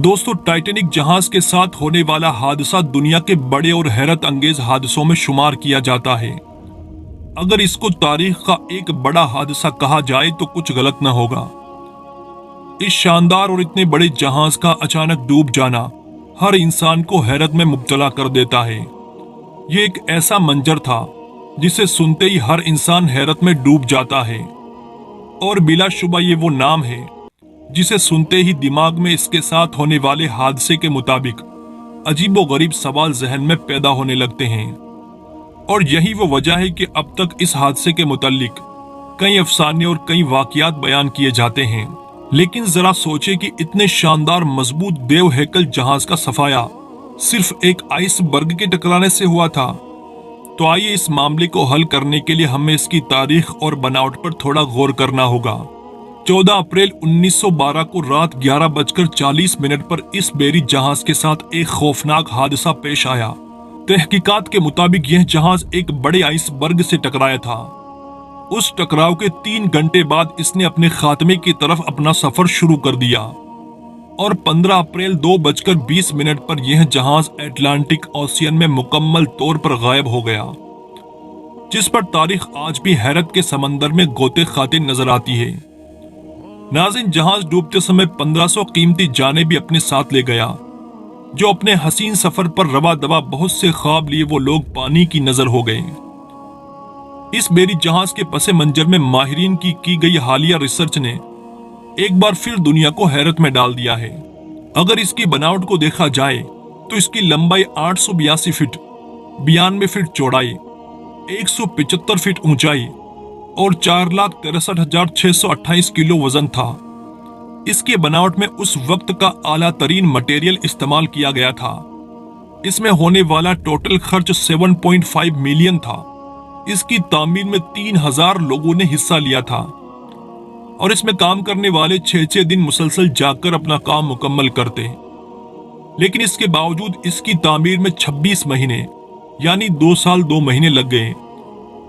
दोस्तों, टाइटैनिक जहाज के साथ होने वाला हादसा दुनिया के बड़े और हैरत अंगेज हादसों में शुमार किया जाता है। अगर इसको तारीख का एक बड़ा हादसा कहा जाए तो कुछ गलत न होगा। इस शानदार और इतने बड़े जहाज का अचानक डूब जाना हर इंसान को हैरत में मुब्तला कर देता है। ये एक ऐसा मंजर था जिसे सुनते ही हर इंसान हैरत में डूब जाता है, और बिलाशुबा ये वो नाम है जिसे सुनते ही दिमाग में इसके साथ होने वाले हादसे के मुताबिक अजीबोगरीब सवाल जहन में पैदा होने लगते हैं। और यही वो वजह है कि अब तक इस हादसे के मुतालिक कई अफसाने और कई वाकयात बयान किए जाते हैं। लेकिन जरा सोचे कि इतने शानदार मजबूत देव हैकल जहाज का सफाया सिर्फ एक आइसबर्ग के टकराने से हुआ था। तो आइए इस मामले को हल करने के लिए हमें इसकी तारीख और बनावट पर थोड़ा गौर करना होगा। 14 अप्रैल 1912 को रात 11:40 पर इस बेरी जहाज के साथ एक खौफनाक हादसा पेश आया। तहकीकात के मुताबिक यह जहाज एक बड़े आइसबर्ग से टकराया था। उस टकराव के 3 घंटे बाद इसने अपने खात्मे की तरफ अपना सफर शुरू कर दिया और 15 अप्रैल 2:20 पर यह जहाज अटलांटिक ओशियन में मुकम्मल तौर पर गायब हो गया, जिस पर तारीख आज भी हैरत के समंदर में गोते खाते नजर आती है। नाज़रीन, जहाज डूबते समय 1500 कीमती जाने भी अपने साथ ले गया। जो अपने हसीन सफर पर रवा दवा बहुत से ख्वाब लिए वो लोग पानी की नजर हो गए। इस बेरी जहाज के पसे मंजर में माहिरीन की गई हालिया रिसर्च ने एक बार फिर दुनिया को हैरत में डाल दिया है। अगर इसकी बनावट को देखा जाए तो इसकी लंबाई 882 फीट, 92 फीट चौड़ाई, 175 फीट ऊंचाई और 4,63,628 किलो वजन था। इसकी बनावट में उस वक्त का आला तरीन मटेरियल इस्तेमाल किया गया था। इसमें होने वाला टोटल खर्च 7.5 मिलियन था। इसकी तामीर में 3000 लोगों ने हिस्सा लिया था और इसमें काम करने वाले 6-6 दिन मुसलसल जाकर अपना काम मुकम्मल करते। लेकिन इसके बावजूद इसकी तामीर में 26 महीने यानी 2 साल 2 महीने लग गए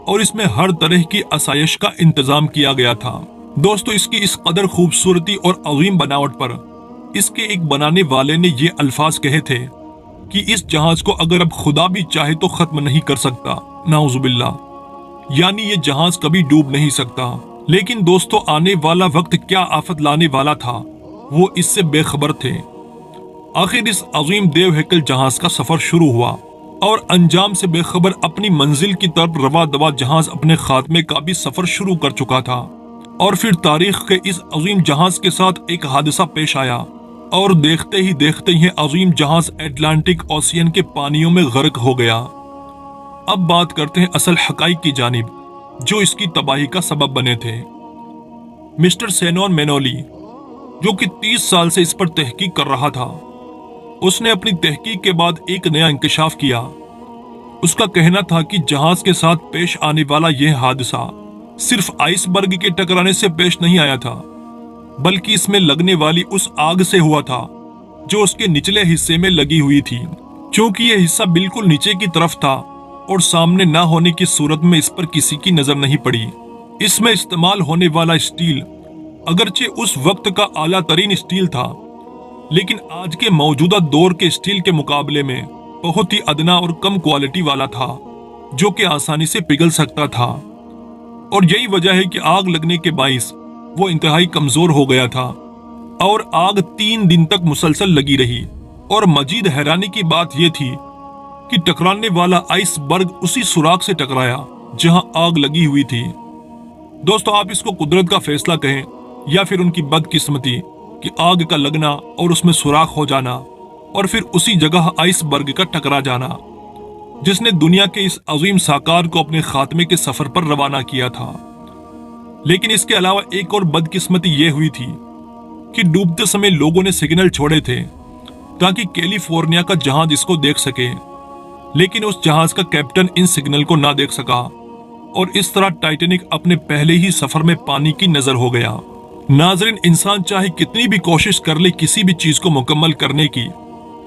और इसमें हर तरह की आसाइश का इंतजाम किया गया था। दोस्तों, इसकी इस कदर खूबसूरती और अजीम बनावट पर इसके एक बनाने वाले ने ये अल्फाज कहे थे कि इस जहाज को अगर अब खुदा भी चाहे तो खत्म नहीं कर सकता, नाउजुबिल्लाह, यानी ये जहाज कभी डूब नहीं सकता। लेकिन दोस्तों, आने वाला वक्त क्या आफत लाने वाला था वो इससे बेखबर थे। आखिर इस अजीम देव हैकल जहाज का सफर शुरू हुआ और अंजाम से बेखबर अपनी मंजिल की तरफ रवा दवा जहाज अपने खात्मे का भी सफर शुरू कर चुका था। और फिर तारीख के इस अजीम जहाज के साथ एक हादसा पेश आया और देखते ही देखते यह अजीम जहाज अटलांटिक ओशियन के पानियों में गर्क हो गया। अब बात करते हैं असल हकाइक की जानिब जो इसकी तबाही का सबब बने थे। मिस्टर सेनोन मेनोली, जो कि 30 साल से इस पर तहकीक कर रहा था, उसने अपनी तहकीक के बाद एक नया इंकशाफ किया। उसका कहना था कि जहाज के साथ पेश आने वाला यह हादसा सिर्फ आइसबर्ग के टकराने से पेश नहीं आया था, बल्कि इसमें लगने वाली उस आग से हुआ था जो उसके निचले हिस्से में लगी हुई थी। क्योंकि यह हिस्सा बिल्कुल नीचे की तरफ था और सामने ना होने की सूरत में इस पर किसी की नजर नहीं पड़ी। इसमें इस्तेमाल होने वाला स्टील अगरचे उस वक्त का आला तरीन स्टील था, लेकिन आज के मौजूदा दौर के स्टील के मुकाबले में बहुत ही अदना और कम क्वालिटी वाला था, जो कि आसानी से पिघल सकता था। और यही वजह है कि आग लगने के बाइस वो इंतहाई कमजोर हो गया था और आग 3 दिन तक मुसलसल लगी रही। और मजीद हैरानी की बात यह थी कि टकराने वाला आइसबर्ग उसी सुराख से टकराया जहां आग लगी हुई थी। दोस्तों, आप इसको कुदरत का फैसला कहें या फिर उनकी बदकिस्मती कि आग का लगना और उसमें सुराख हो जाना और फिर उसी जगह आइसबर्ग का टकरा जाना, जिसने दुनिया के इस अजीम साकार को अपने खात्मे के सफर पर रवाना किया था। लेकिन इसके अलावा एक और बदकिस्मती यह हुई थी कि डूबते समय लोगों ने सिग्नल छोड़े थे ताकि कैलिफोर्निया का जहाज इसको देख सके, लेकिन उस जहाज का कैप्टन इन सिग्नल को ना देख सका और इस तरह टाइटैनिक अपने पहले ही सफर में पानी की नजर हो गया। नाजरीन, इंसान चाहे कितनी भी कोशिश कर ले किसी भी चीज को मुकम्मल करने की,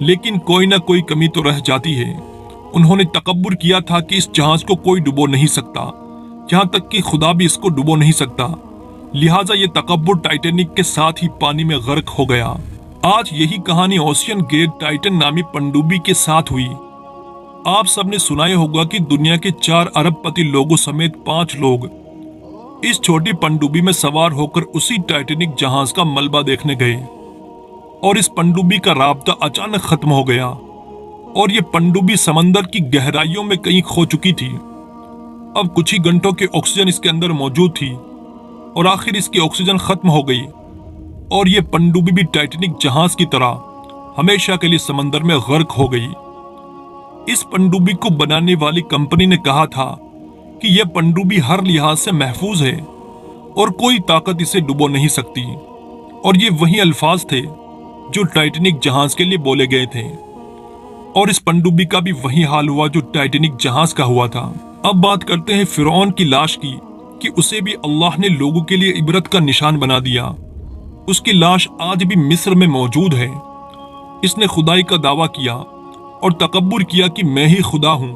लेकिन कोई ना कोई कमी तो रह जाती है। उन्होंने तकब्बुर किया था कि इस जहाज को कोई डुबो नहीं सकता, यहाँ तक कि खुदा भी इसको डुबो नहीं सकता। लिहाजा ये तकब्बुर टाइटैनिक के साथ ही पानी में गर्क हो गया। आज यही कहानी ओशियन गेट टाइटन नामी पनडुब्बी के साथ हुई। आप सबने सुना ही होगा कि दुनिया के 4 अरबपति लोगों समेत 5 लोग इस छोटी पनडुब्बी में सवार होकर उसी टाइटैनिक जहाज का मलबा देखने गए और इस पनडुब्बी का राब्ता अचानक खत्म हो गया और ये पनडुब्बी समंदर की गहराइयों में कहीं खो चुकी थी। अब कुछ ही घंटों के ऑक्सीजन इसके अंदर मौजूद थी और आखिर इसकी ऑक्सीजन खत्म हो गई और ये पनडुब्बी भी टाइटैनिक जहाज की तरह हमेशा के लिए समंदर में गर्क हो गई। इस पनडुब्बी को बनाने वाली कंपनी ने कहा था कि यह पनडुब्बी हर लिहाज से महफूज है और कोई ताकत इसे डुबो नहीं सकती, और ये वही अल्फाज थे जो टाइटैनिक जहाज के लिए बोले गए थे। और इस पनडुब्बी का भी वही हाल हुआ जो टाइटैनिक जहाज का हुआ था। अब बात करते हैं फिरौन की लाश की कि उसे भी अल्लाह ने लोगों के लिए इबरत का निशान बना दिया। उसकी लाश आज भी मिस्र में मौजूद है। इसने खुदाई का दावा किया और तकब्बुर किया कि मैं ही खुदा हूं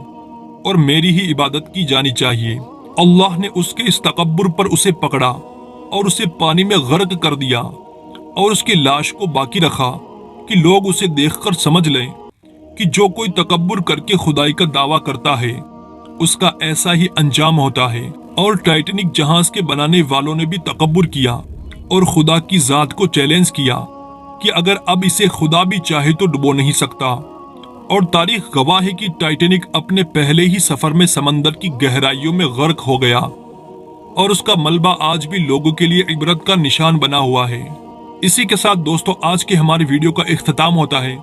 और मेरी ही इबादत की जानी चाहिए। अल्लाह ने उसके इस तकब्बुर पर उसे पकड़ा और उसे पानी में गर्क कर दिया और उसकी लाश को बाकी रखा कि लोग उसे देखकर समझ लें कि जो कोई तकब्बुर करके खुदाई का दावा करता है उसका ऐसा ही अंजाम होता है। और टाइटैनिक जहाज के बनाने वालों ने भी तकब्बुर किया और खुदा की जात को चैलेंज किया कि अगर अब इसे खुदा भी चाहे तो डुबो नहीं सकता। और तारीख गवाह है कि टाइटैनिक अपने पहले ही सफर में समंदर की गहराइयों में गर्क हो गया और उसका मलबा आज भी लोगों के लिए इबरत का निशान बना हुआ है। इसी के साथ दोस्तों आज के हमारे वीडियो का इख्तिताम होता है।